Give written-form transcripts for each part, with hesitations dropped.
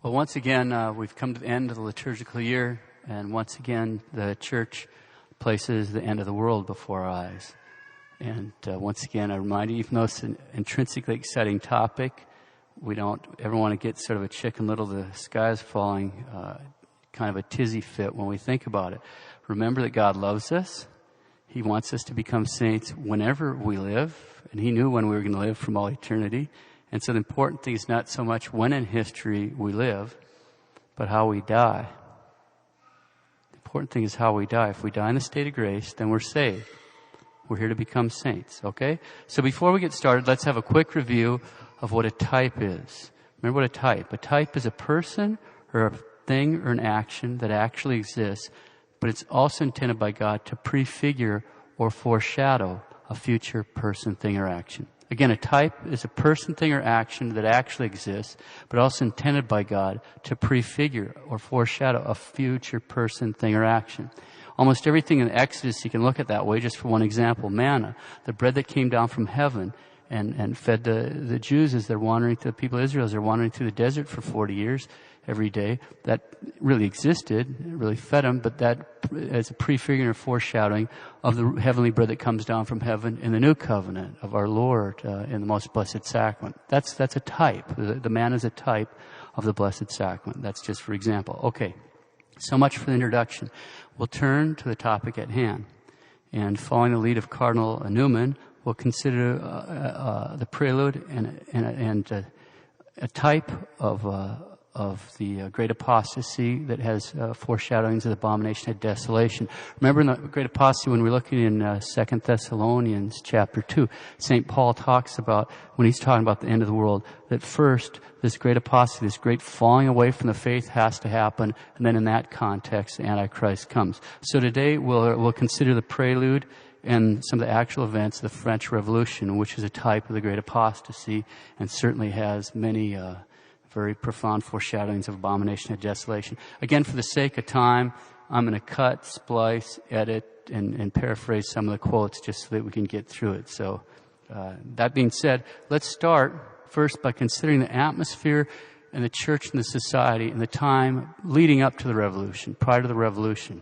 Well, once again, we've come to the end of the liturgical year, and once again, the church places the end of the world before our eyes. And once again, I remind you, even though it's an intrinsically exciting topic, we don't ever want to get sort of a Chicken Little, the sky is falling, kind of a tizzy fit when we think about it. Remember that God loves us. He wants us to become saints whenever we live, and He knew when we were going to live from all eternity. And so the important thing is not so much when in history we live, but how we die. The important thing is how we die. If we die in the state of grace, then we're saved. We're here to become saints, okay? So before we get started, let's have a quick review of what a type is. Remember what a type is a person or a thing or an action that actually exists, but it's also intended by God to prefigure or foreshadow a future person, thing, or action. Again, a type is a person, thing, or action that actually exists, but also intended by God to prefigure or foreshadow a future person, thing, or action. Almost everything in Exodus you can look at that way. Just for one example, manna, the bread that came down from heaven and fed the Jews as they're wandering through, the people of Israel as they're wandering through the desert for 40 years every day. That really existed, it really fed them, but that is a prefiguring or foreshadowing of the heavenly bread that comes down from heaven in the new covenant of our Lord in the most blessed sacrament. That's a type. The manna is a type of the blessed sacrament. That's just for example. Okay, so much for the introduction. We'll turn to the topic at hand. And following the lead of Cardinal Newman, we'll consider the prelude and a type of the great apostasy that has foreshadowings of the abomination of desolation. Remember in the great apostasy, when we're looking in 2 Thessalonians chapter 2, St. Paul talks about, when he's talking about the end of the world, that first this great apostasy, this great falling away from the faith has to happen, and then in that context, the Antichrist comes. So today we'll consider the prelude and some of the actual events of the French Revolution, which is a type of the great apostasy and certainly has many very profound foreshadowings of abomination and desolation. Again, for the sake of time, I'm going to cut, splice, edit, and paraphrase some of the quotes just so that we can get through it. So that being said, let's start first by considering the atmosphere and the church and the society in the time leading up to the revolution, prior to the revolution.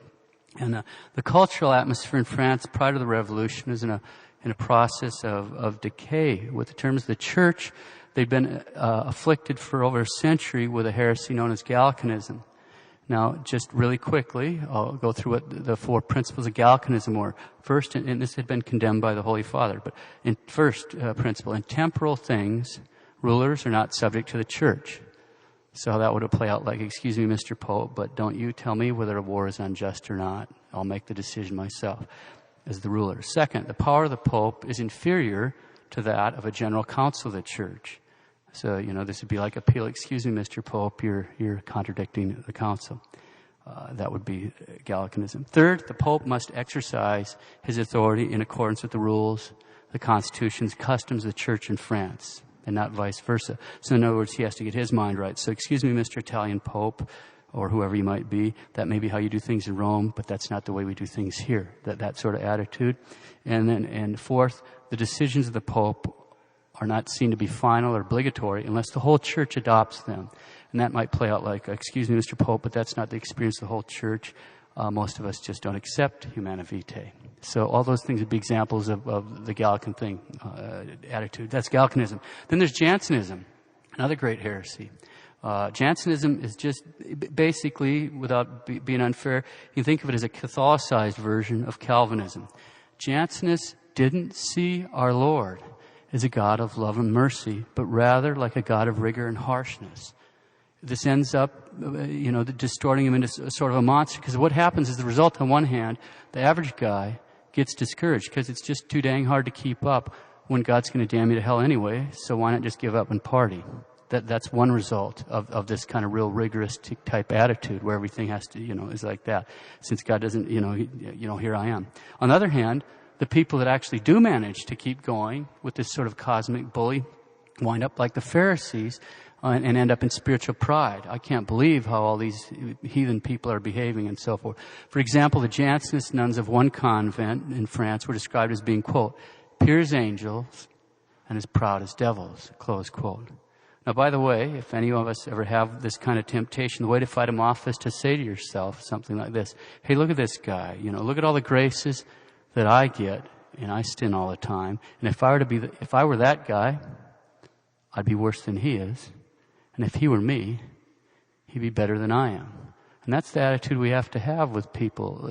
And the cultural atmosphere in France prior to the revolution is in a process of decay. With the terms of the church, they've been afflicted for over a century with a heresy known as Gallicanism. Now, just really quickly, I'll go through what the four principles of Gallicanism were. First, and this had been condemned by the Holy Father, but first principle, in temporal things, rulers are not subject to the church. So that would play out like, excuse me, Mr. Pope, but don't you tell me whether a war is unjust or not. I'll make the decision myself as the ruler. Second, the power of the Pope is inferior to that of a general council of the church. So, this would be like appeal, excuse me, Mr. Pope, you're contradicting the council. That would be Gallicanism. Third, the Pope must exercise his authority in accordance with the rules, the constitutions, customs of the church in France, and not vice versa. So in other words, he has to get his mind right. So excuse me, Mr. Italian Pope, or whoever you might be, that may be how you do things in Rome, but that's not the way we do things here. That sort of attitude. And fourth, the decisions of the Pope are not seen to be final or obligatory unless the whole church adopts them. And that might play out like, excuse me, Mr. Pope, but that's not the experience of the whole church. Most of us just don't accept Humana Vitae. So all those things would be examples of the Gallican thing, attitude. That's Gallicanism. Then there's Jansenism, another great heresy. Jansenism is just basically, without being unfair, you can think of it as a Catholicized version of Calvinism. Jansenists didn't see our Lord as a God of love and mercy, but rather like a God of rigor and harshness. This ends up, distorting him into sort of a monster, because what happens is the result, on one hand, the average guy gets discouraged because it's just too dang hard to keep up when God's going to damn you to hell anyway, so why not just give up and party? That's one result of this kind of real rigorous type attitude where everything has to, is like that. Since God doesn't, here I am. On the other hand, the people that actually do manage to keep going with this sort of cosmic bully wind up like the Pharisees and end up in spiritual pride. I can't believe how all these heathen people are behaving and so forth. For example, the Jansenist nuns of one convent in France were described as being, quote, pure as angels and as proud as devils, close quote. Now, by the way, if any of us ever have this kind of temptation, the way to fight them off is to say to yourself something like this: hey, look at this guy. Look at all the graces that I get, and I sin all the time. And if I were that guy, I'd be worse than he is. And if he were me, he'd be better than I am. And that's the attitude we have to have with people.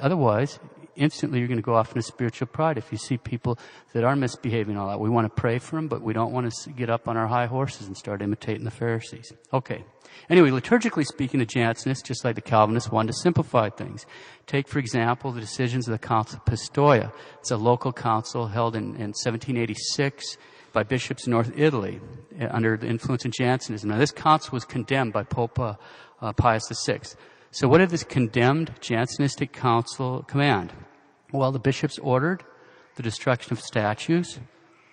Otherwise, instantly you're going to go off into spiritual pride if you see people that are misbehaving and all that. We want to pray for them, but we don't want to get up on our high horses and start imitating the Pharisees. Okay. Anyway, liturgically speaking, the Jansenists, just like the Calvinists, wanted to simplify things. Take, for example, the decisions of the Council of Pistoia. It's a local council held in 1786 by bishops in North Italy under the influence of Jansenism. Now, this council was condemned by Pope Pius VI. So what did this condemned Jansenistic council command? Well, the bishops ordered the destruction of statues,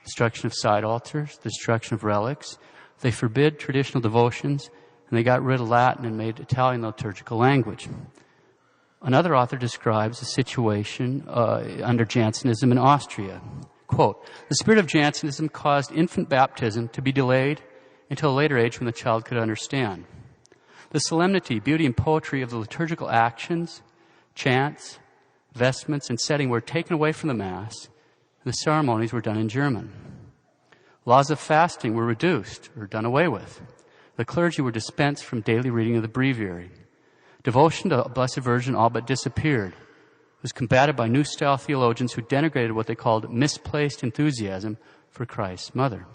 destruction of side altars, the destruction of relics. They forbid traditional devotions, and they got rid of Latin and made Italian liturgical language. Another author describes the situation under Jansenism in Austria. Quote, the spirit of Jansenism caused infant baptism to be delayed until a later age when the child could understand. The solemnity, beauty, and poetry of the liturgical actions, chants, vestments, and setting were taken away from the Mass, and the ceremonies were done in German. Laws of fasting were reduced or done away with. The clergy were dispensed from daily reading of the breviary. Devotion to the Blessed Virgin all but disappeared. It was combated by new-style theologians who denigrated what they called misplaced enthusiasm for Christ's mother.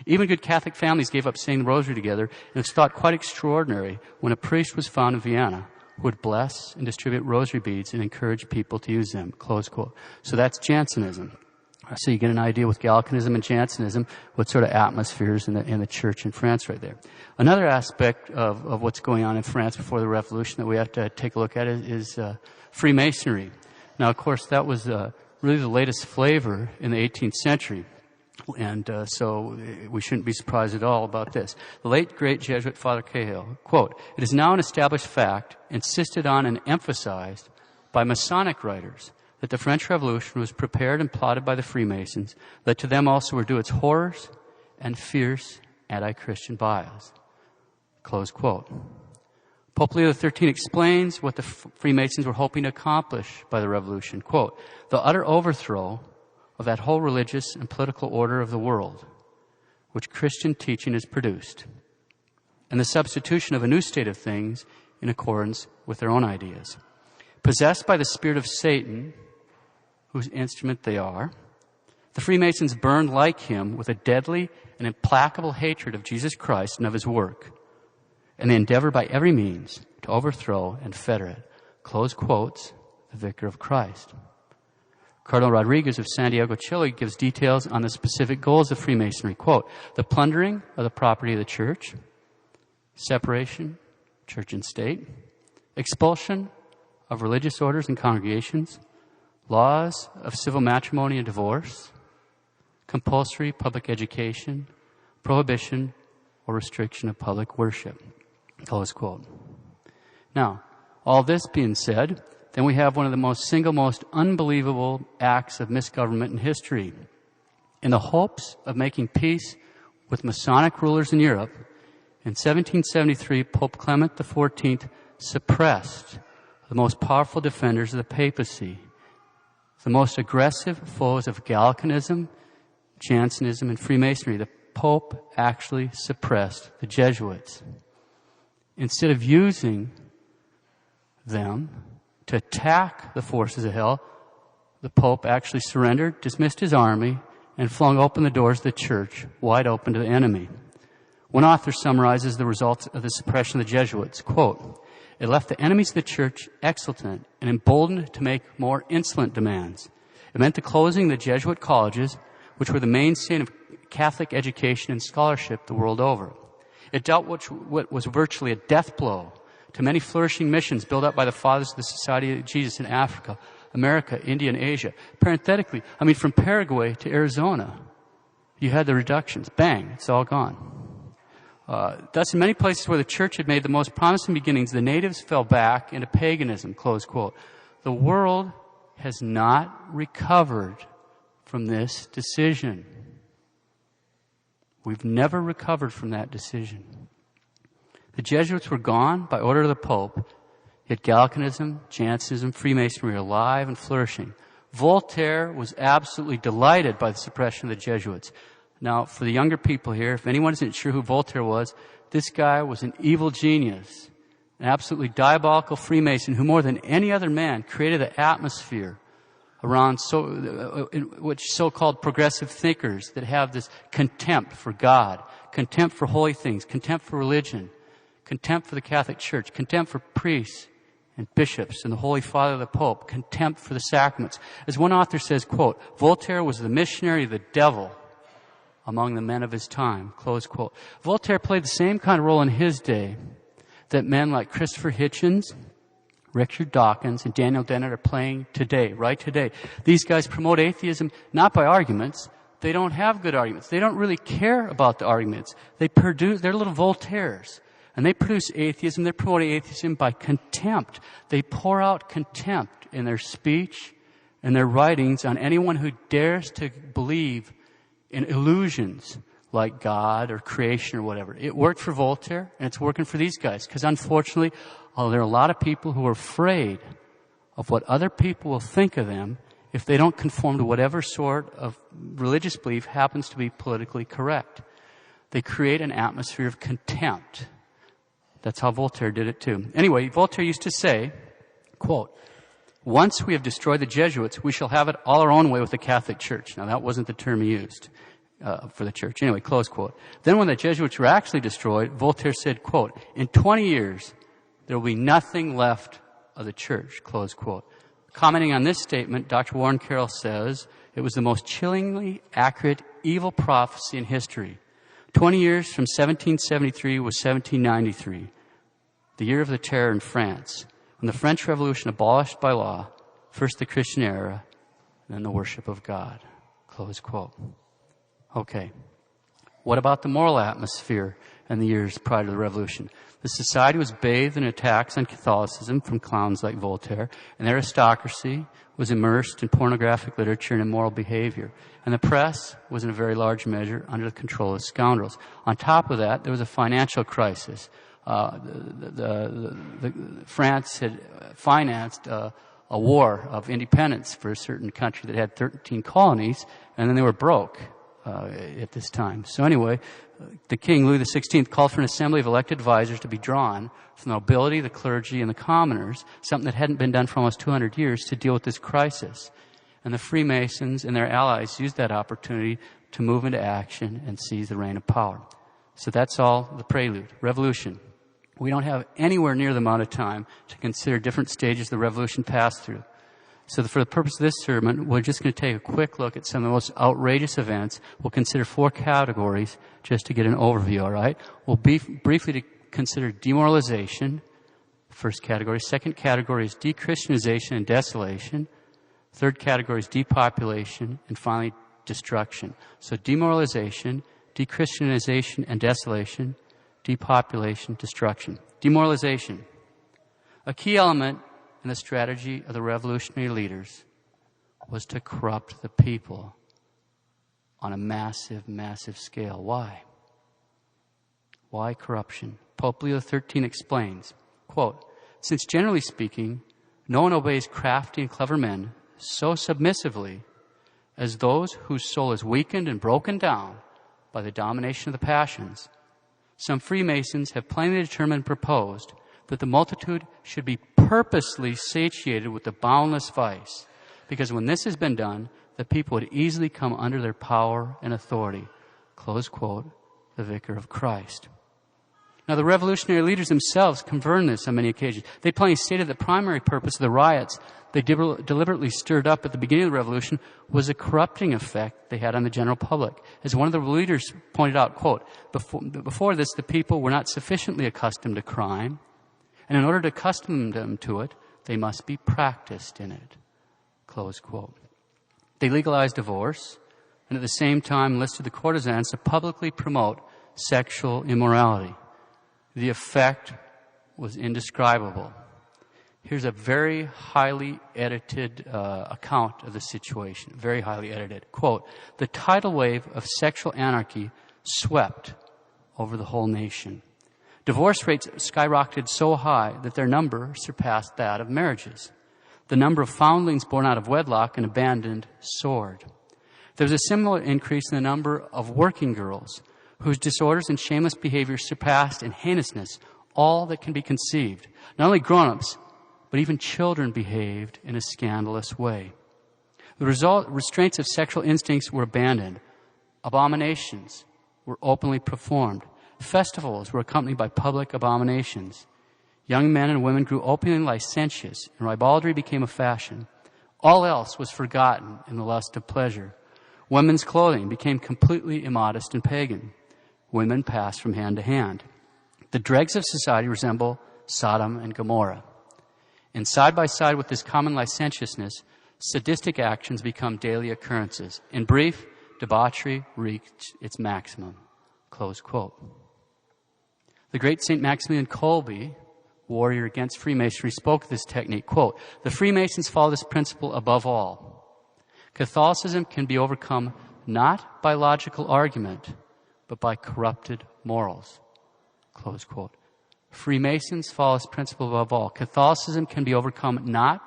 Even good Catholic families gave up saying the rosary together, and it's thought quite extraordinary when a priest was found in Vienna who would bless and distribute rosary beads and encourage people to use them, close quote. So that's Jansenism. So you get an idea with Gallicanism and Jansenism, what sort of atmospheres in the church in France right there. Another aspect of what's going on in France before the Revolution that we have to take a look at is Freemasonry. Now, of course, that was really the latest flavor in the 18th century. And so we shouldn't be surprised at all about this. The late, great Jesuit Father Cahill, quote, it is now an established fact, insisted on and emphasized by Masonic writers, that the French Revolution was prepared and plotted by the Freemasons, that to them also were due its horrors and fierce anti-Christian bias. Close quote. Pope Leo XIII explains what the Freemasons were hoping to accomplish by the Revolution. Quote, the utter overthrow of that whole religious and political order of the world, which Christian teaching has produced, and the substitution of a new state of things in accordance with their own ideas. Possessed by the spirit of Satan, whose instrument they are, the Freemasons burned like him with a deadly and implacable hatred of Jesus Christ and of his work, and they endeavored by every means to overthrow and fetter it. Close quotes, the Vicar of Christ. Cardinal Rodriguez of Santiago, Chile, gives details on the specific goals of Freemasonry. Quote, the plundering of the property of the church, separation, church and state, expulsion of religious orders and congregations, laws of civil matrimony and divorce, compulsory public education, prohibition or restriction of public worship. Close quote. Now, all this being said, then we have one of the most unbelievable acts of misgovernment in history. In the hopes of making peace with Masonic rulers in Europe, in 1773, Pope Clement XIV suppressed the most powerful defenders of the papacy, the most aggressive foes of Gallicanism, Jansenism, and Freemasonry. The Pope actually suppressed the Jesuits. Instead of using them to attack the forces of hell, the Pope actually surrendered, dismissed his army, and flung open the doors of the church, wide open to the enemy. One author summarizes the results of the suppression of the Jesuits. Quote, it left the enemies of the church exultant and emboldened to make more insolent demands. It meant the closing of the Jesuit colleges, which were the mainstay of Catholic education and scholarship the world over. It dealt what was virtually a death blow to many flourishing missions built up by the Fathers of the Society of Jesus in Africa, America, India, and Asia. Parenthetically, from Paraguay to Arizona, you had the reductions. Bang, it's all gone. Thus, in many places where the church had made the most promising beginnings, the natives fell back into paganism, close quote. The world has not recovered from this decision. We've never recovered from that decision. The Jesuits were gone by order of the Pope, yet Gallicanism, Jansenism, Freemasonry are alive and flourishing. Voltaire was absolutely delighted by the suppression of the Jesuits. Now, for the younger people here, if anyone isn't sure who Voltaire was, this guy was an evil genius, an absolutely diabolical Freemason who more than any other man created an atmosphere around which so-called progressive thinkers that have this contempt for God, contempt for holy things, contempt for religion, contempt for the Catholic Church, contempt for priests and bishops and the Holy Father, the Pope, contempt for the sacraments. As one author says, quote, Voltaire was the missionary of the devil among the men of his time, close quote. Voltaire played the same kind of role in his day that men like Christopher Hitchens, Richard Dawkins, and Daniel Dennett are playing today, right today. These guys promote atheism not by arguments. They don't have good arguments. They don't really care about the arguments. They're little Voltaires. And they produce atheism. They're promoting atheism by contempt. They pour out contempt in their speech and their writings on anyone who dares to believe in illusions like God or creation or whatever. It worked for Voltaire, and it's working for these guys. Because unfortunately, there are a lot of people who are afraid of what other people will think of them if they don't conform to whatever sort of religious belief happens to be politically correct. They create an atmosphere of contempt. That's how Voltaire did it too. Anyway, Voltaire used to say, quote, once we have destroyed the Jesuits, we shall have it all our own way with the Catholic Church. Now, that wasn't the term he used for the church. Anyway, close quote. Then when the Jesuits were actually destroyed, Voltaire said, quote, in 20 years, there will be nothing left of the church, close quote. Commenting on this statement, Dr. Warren Carroll says, it was the most chillingly accurate evil prophecy in history. 20 years from 1773 was 1793, the year of the terror in France, when the French Revolution abolished by law, first the Christian era, then the worship of God, close quote. Okay. What about the moral atmosphere in the years prior to the Revolution? The society was bathed in attacks on Catholicism from clowns like Voltaire, and the aristocracy was immersed in pornographic literature and immoral behavior. And the press was in a very large measure under the control of scoundrels. On top of that, there was a financial crisis. France had financed a war of independence for a certain country that had 13 colonies, and then they were broke at this time. So anyway, the king, Louis XVI, called for an assembly of elected advisors to be drawn from the nobility, the clergy, and the commoners, something that hadn't been done for almost 200 years to deal with this crisis. And the Freemasons and their allies used that opportunity to move into action and seize the reign of power. So that's all the prelude. Revolution. We don't have anywhere near the amount of time to consider different stages the revolution passed through. So for the purpose of this sermon, we're just going to take a quick look at some of the most outrageous events. We'll consider 4 categories just to get an overview, all right? We'll briefly consider demoralization, first category. Second category is DeChristianization and desolation. Third category is depopulation. And finally, destruction. So demoralization, DeChristianization and desolation, depopulation, destruction. Demoralization. A key element in the strategy of the revolutionary leaders was to corrupt the people on a massive, massive scale. Why? Why corruption? Pope Leo XIII explains, quote, since generally speaking, no one obeys crafty and clever men so submissively as those whose soul is weakened and broken down by the domination of the passions, some Freemasons have plainly determined and proposed that the multitude should be purposely satiated with the boundless vice, because when this has been done, the people would easily come under their power and authority. Close quote, the Vicar of Christ. Now, the revolutionary leaders themselves confirmed this on many occasions. They plainly stated the primary purpose of the riots they deliberately stirred up at the beginning of the revolution was a corrupting effect they had on the general public. As one of the leaders pointed out, quote, before this, the people were not sufficiently accustomed to crime, and in order to accustom them to it, they must be practiced in it. Close quote. They legalized divorce, and at the same time enlisted the courtesans to publicly promote sexual immorality. The effect was indescribable. Here's a very highly edited account of the situation, very highly edited. Quote, the tidal wave of sexual anarchy swept over the whole nation. Divorce rates skyrocketed so high that their number surpassed that of marriages. The number of foundlings born out of wedlock and abandoned soared. There was a similar increase in the number of working girls whose disorders and shameless behavior surpassed in heinousness all that can be conceived. Not only grown-ups, but even children behaved in a scandalous way. The result, restraints of sexual instincts were abandoned. Abominations were openly performed. Festivals were accompanied by public abominations. Young men and women grew openly licentious, and ribaldry became a fashion. All else was forgotten in the lust of pleasure. Women's clothing became completely immodest and pagan. Women passed from hand to hand. The dregs of society resemble Sodom and Gomorrah. And side by side with this common licentiousness, sadistic actions become daily occurrences. In brief, debauchery reached its maximum. Close quote. The great St. Maximilian Kolbe, warrior against Freemasonry, spoke of this technique. Quote, "The Freemasons follow this principle above all. Catholicism can be overcome not by logical argument, but by corrupted morals." Close quote. Freemasons follow this principle above all. Catholicism can be overcome not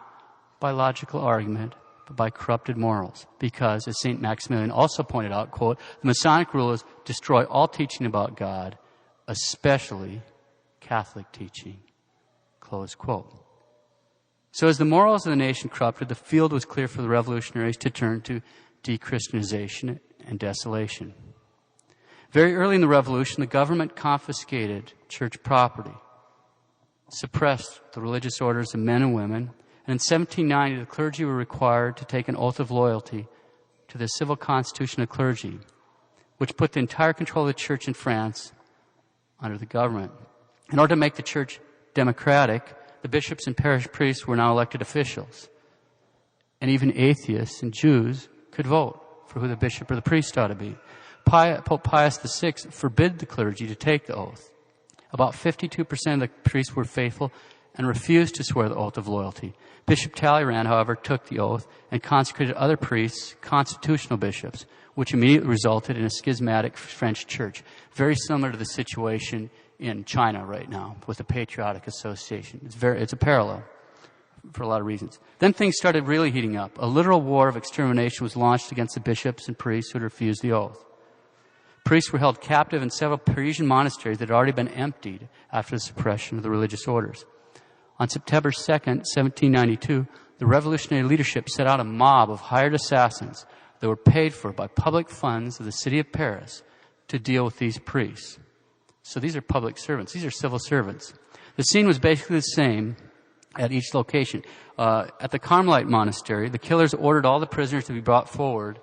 by logical argument, but by corrupted morals. Because, as St. Maximilian also pointed out, quote, "The Masonic rulers destroy all teaching about God, especially Catholic teaching." Close quote. So as the morals of the nation corrupted, the field was clear for the revolutionaries to turn to DeChristianization and desolation. Very early in the revolution, the government confiscated church property, suppressed the religious orders of men and women, and in 1790, the clergy were required to take an oath of loyalty to the civil constitution of clergy, which put the entire control of the church in France under the government. In order to make the church democratic, the bishops and parish priests were now elected officials. And even atheists and Jews could vote for who the bishop or the priest ought to be. Pope Pius VI forbid the clergy to take the oath. About 52% of the priests were faithful and refused to swear the oath of loyalty. Bishop Talleyrand, however, took the oath and consecrated other priests constitutional bishops, which immediately resulted in a schismatic French church, very similar to the situation in China right now with the Patriotic Association. It's a parallel for a lot of reasons. Then things started really heating up. A literal war of extermination was launched against the bishops and priests who had refused the oath. Priests were held captive in several Parisian monasteries that had already been emptied after the suppression of the religious orders. On September 2nd, 1792, the revolutionary leadership set out a mob of hired assassins that were paid for by public funds of the city of Paris to deal with these priests. So these are public servants. These are civil servants. The scene was basically the same at each location. At the Carmelite monastery, the killers ordered all the prisoners to be brought forward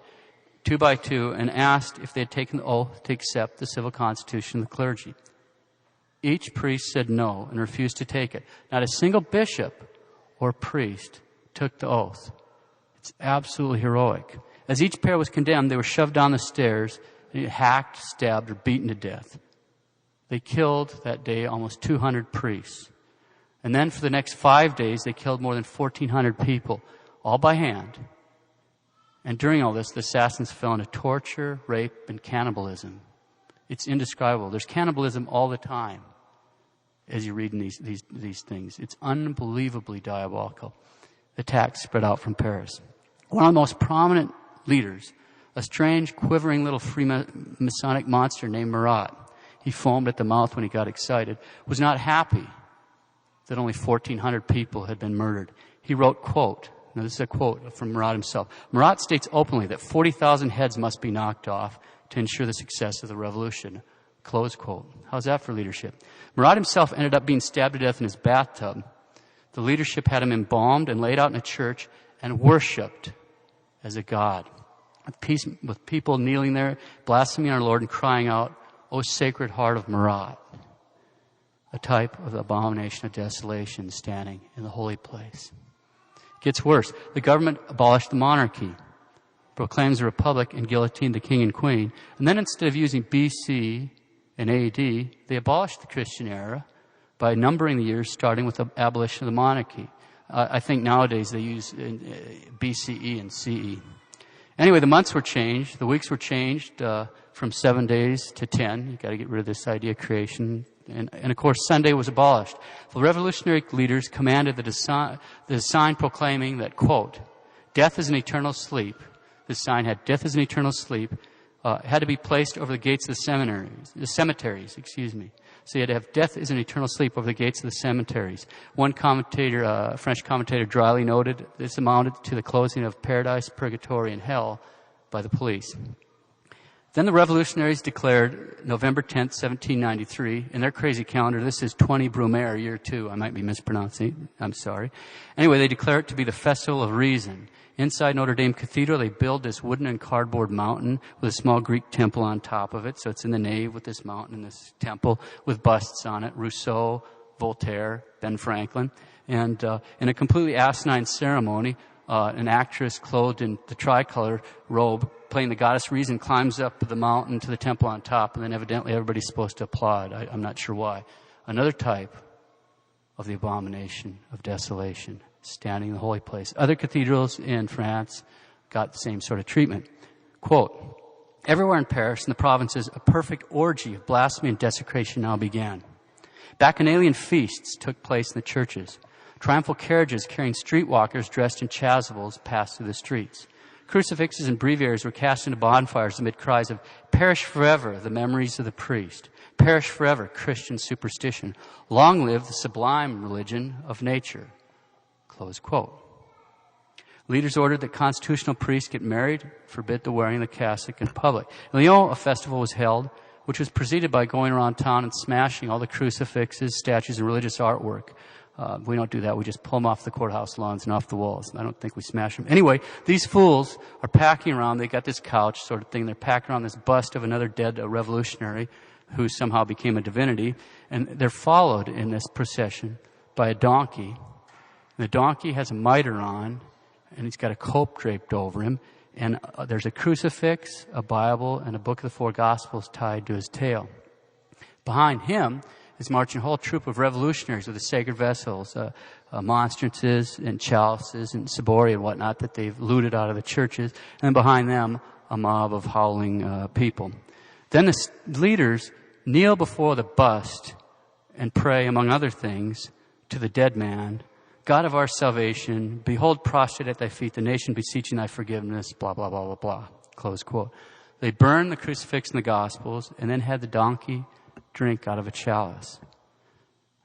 2 by 2 and asked if they had taken the oath to accept the civil constitution of the clergy. Each priest said no and refused to take it. Not a single bishop or priest took the oath. It's absolutely heroic. As each pair was condemned, they were shoved down the stairs and hacked, stabbed, or beaten to death. They killed that day almost 200 priests. And then for the next 5 days, they killed more than 1,400 people, all by hand. And during all this, the assassins fell into torture, rape, and cannibalism. It's indescribable. There's cannibalism all the time as you read in these things. It's unbelievably diabolical. The attacks spread out from Paris. One of the most prominent leaders, a strange, quivering little Freemasonic monster named Marat, he foamed at the mouth when he got excited, was not happy that only 1,400 people had been murdered. He wrote, quote, now this is a quote from Marat himself. Marat states openly that 40,000 heads must be knocked off to ensure the success of the revolution. Close quote. How's that for leadership? Marat himself ended up being stabbed to death in his bathtub. The leadership had him embalmed and laid out in a church and worshipped as a god. With people kneeling there, blaspheming our Lord and crying out, "O Sacred Heart of Marat," a type of the abomination of desolation standing in the holy place. It gets worse. The government abolished the monarchy, proclaims a republic, and guillotined the king and queen. And then instead of using BC and AD, they abolished the Christian era by numbering the years starting with the abolition of the monarchy. I think nowadays they use BCE and CE. Anyway, the months were changed. The weeks were changed from 7 days to 10. You got to get rid of this idea of creation. And of course, Sunday was abolished. The revolutionary leaders commanded the sign proclaiming that, quote, death is an eternal sleep. This sign had death is an eternal sleep. Had to be placed over the gates of the cemeteries. So you had to have death is an eternal sleep over the gates of the cemeteries. One commentator, French commentator, dryly noted this amounted to the closing of paradise, purgatory, and hell by the police. Then the revolutionaries declared November 10th, 1793, in their crazy calendar, this is 20 Brumaire, year 2. I might be mispronouncing. I'm sorry. Anyway, they declare it to be the Festival of Reason. Inside Notre Dame Cathedral, they build this wooden and cardboard mountain with a small Greek temple on top of it. So it's in the nave with this mountain and this temple with busts on it. Rousseau, Voltaire, Ben Franklin. And in a completely asinine ceremony, an actress clothed in the tricolor robe playing the goddess Reason climbs up the mountain to the temple on top, and then evidently everybody's supposed to applaud. I'm not sure why. Another type of the abomination of desolation, standing in the holy place. Other cathedrals in France got the same sort of treatment. Quote, everywhere in Paris and the provinces, a perfect orgy of blasphemy and desecration now began. Bacchanalian feasts took place in the churches. Triumphal carriages carrying streetwalkers dressed in chasubles passed through the streets. Crucifixes and breviaries were cast into bonfires amid cries of, perish forever, the memories of the priest. Perish forever, Christian superstition. Long live the sublime religion of nature. Close quote. Leaders ordered that constitutional priests get married, forbid the wearing of the cassock in public. In Lyon, a festival was held, which was preceded by going around town and smashing all the crucifixes, statues, and religious artwork. We don't do that. We just pull them off the courthouse lawns and off the walls. I don't think we smash them. Anyway, these fools are packing around. They got this couch sort of thing. They're packing around this bust of another dead revolutionary who somehow became a divinity. And they're followed in this procession by a donkey. And the donkey has a mitre on, and he's got a cope draped over him. And there's a crucifix, a Bible, and a book of the four Gospels tied to his tail. Behind him is marching a whole troop of revolutionaries with the sacred vessels, monstrances and chalices and cibori and whatnot that they've looted out of the churches. And behind them, a mob of howling people. Then the leaders kneel before the bust and pray, among other things, to the dead man, God of our salvation, behold prostrate at thy feet the nation beseeching thy forgiveness, blah, blah, blah, blah, blah. Close quote. They burned the crucifix and the Gospels and then had the donkey drink out of a chalice.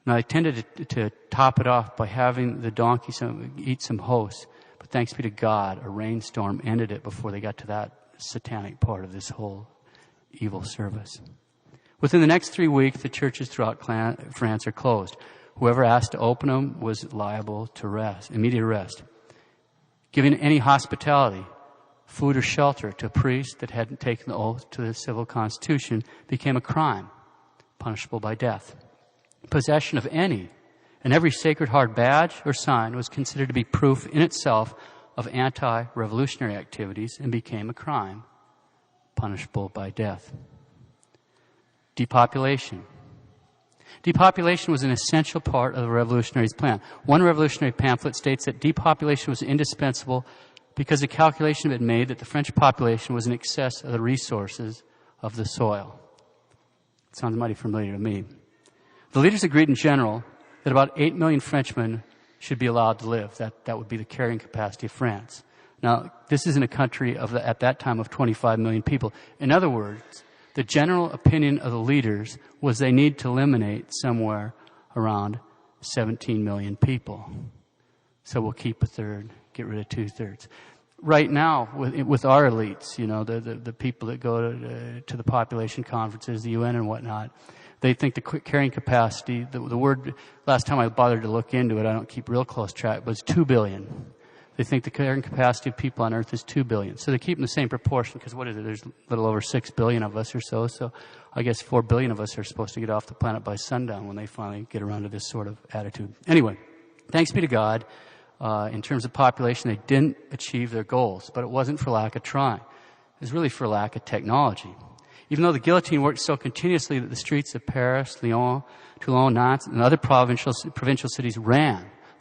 Now, they tended to top it off by having the donkey eat some hosts. But thanks be to God, a rainstorm ended it before they got to that satanic part of this whole evil service. Within the next 3 weeks, the churches throughout France are closed. Whoever asked to open them was liable to immediate arrest. Giving any hospitality, food or shelter to a priest that hadn't taken the oath to the civil constitution became a crime, punishable by death. Possession of any and every Sacred Heart badge or sign was considered to be proof in itself of anti-revolutionary activities and became a crime, punishable by death. Depopulation. Depopulation was an essential part of the revolutionaries' plan. One revolutionary pamphlet states that depopulation was indispensable because a calculation had been made that the French population was in excess of the resources of the soil. It sounds mighty familiar to me. The leaders agreed in general that about 8 million Frenchmen should be allowed to live. That would be the carrying capacity of France. Now, this is in a country at that time of 25 million people. In other words, the general opinion of the leaders was they need to eliminate somewhere around 17 million people. So we'll keep a third, get rid of 2/3. Right now, with our elites, you know, the people that go to the population conferences, the UN and whatnot, they think the carrying capacity, the word, last time I bothered to look into it, I don't keep real close track, but it's 2 billion. They think the carrying capacity of people on Earth is 2 billion. So they keep in the same proportion, because what is it? There's a little over 6 billion of us or so. So I guess 4 billion of us are supposed to get off the planet by sundown when they finally get around to this sort of attitude. Anyway, thanks be to God. In terms of population, they didn't achieve their goals, but it wasn't for lack of trying. It was really for lack of technology. Even though the guillotine worked so continuously that the streets of Paris, Lyon, Toulon, Nantes, and other provincial cities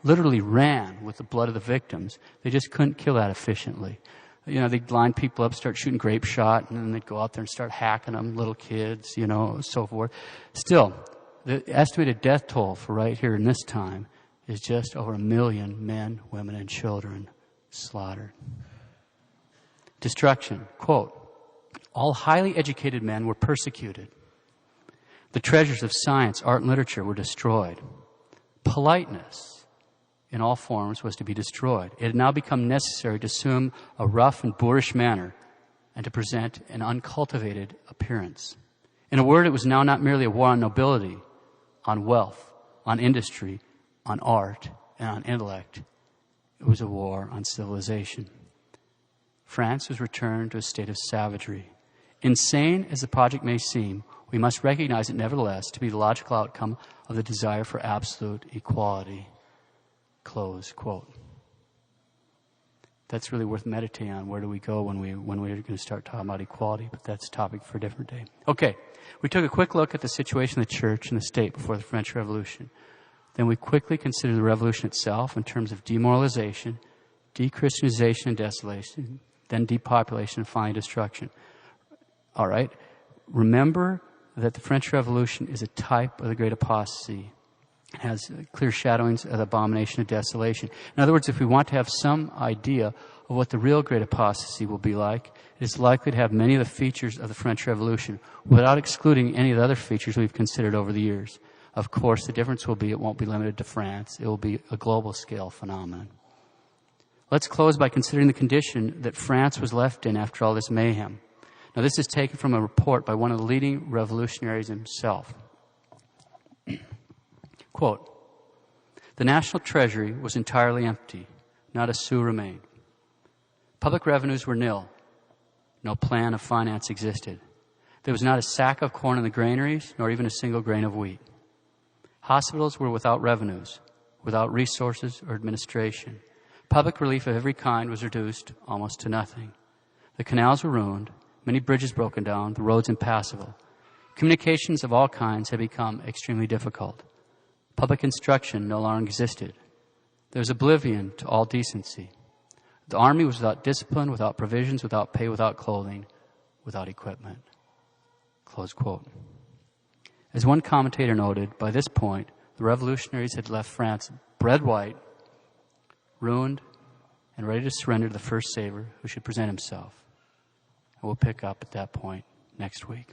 literally ran with the blood of the victims, they just couldn't kill that efficiently. They'd line people up, start shooting grape shot, and then they'd go out there and start hacking them, little kids, so forth. Still, the estimated death toll for right here in this time is just over 1 million men, women, and children slaughtered. Destruction. Quote, all highly educated men were persecuted. The treasures of science, art, and literature were destroyed. Politeness in all forms was to be destroyed. It had now become necessary to assume a rough and boorish manner and to present an uncultivated appearance. In a word, it was now not merely a war on nobility, on wealth, on industry, on art, and on intellect. It was a war on civilization. France was returned to a state of savagery. Insane as the project may seem, we must recognize it nevertheless to be the logical outcome of the desire for absolute equality. Close quote. That's really worth meditating on. Where do we go when we're going to start talking about equality? But that's a topic for a different day. Okay, we took a quick look at the situation of the church and the state before the French Revolution. Then we quickly considered the revolution itself in terms of demoralization, DeChristianization and desolation, then depopulation, and finally destruction. All right, remember that the French Revolution is a type of the Great Apostasy. It has clear shadowings of the abomination of desolation. In other words, if we want to have some idea of what the real Great Apostasy will be like, it is likely to have many of the features of the French Revolution without excluding any of the other features we've considered over the years. Of course, the difference will be it won't be limited to France. It will be a global scale phenomenon. Let's close by considering the condition that France was left in after all this mayhem. Now, this is taken from a report by one of the leading revolutionaries himself. Quote, the national treasury was entirely empty. Not a sou remained. Public revenues were nil. No plan of finance existed. There was not a sack of corn in the granaries, nor even a single grain of wheat. Hospitals were without revenues, without resources or administration. Public relief of every kind was reduced almost to nothing. The canals were ruined, many bridges broken down, the roads impassable. Communications of all kinds had become extremely difficult. Public instruction no longer existed. There was oblivion to all decency. The army was without discipline, without provisions, without pay, without clothing, without equipment. Close quote. As one commentator noted, by this point, the revolutionaries had left France bread white, ruined, and ready to surrender to the first savior who should present himself. And we'll pick up at that point next week.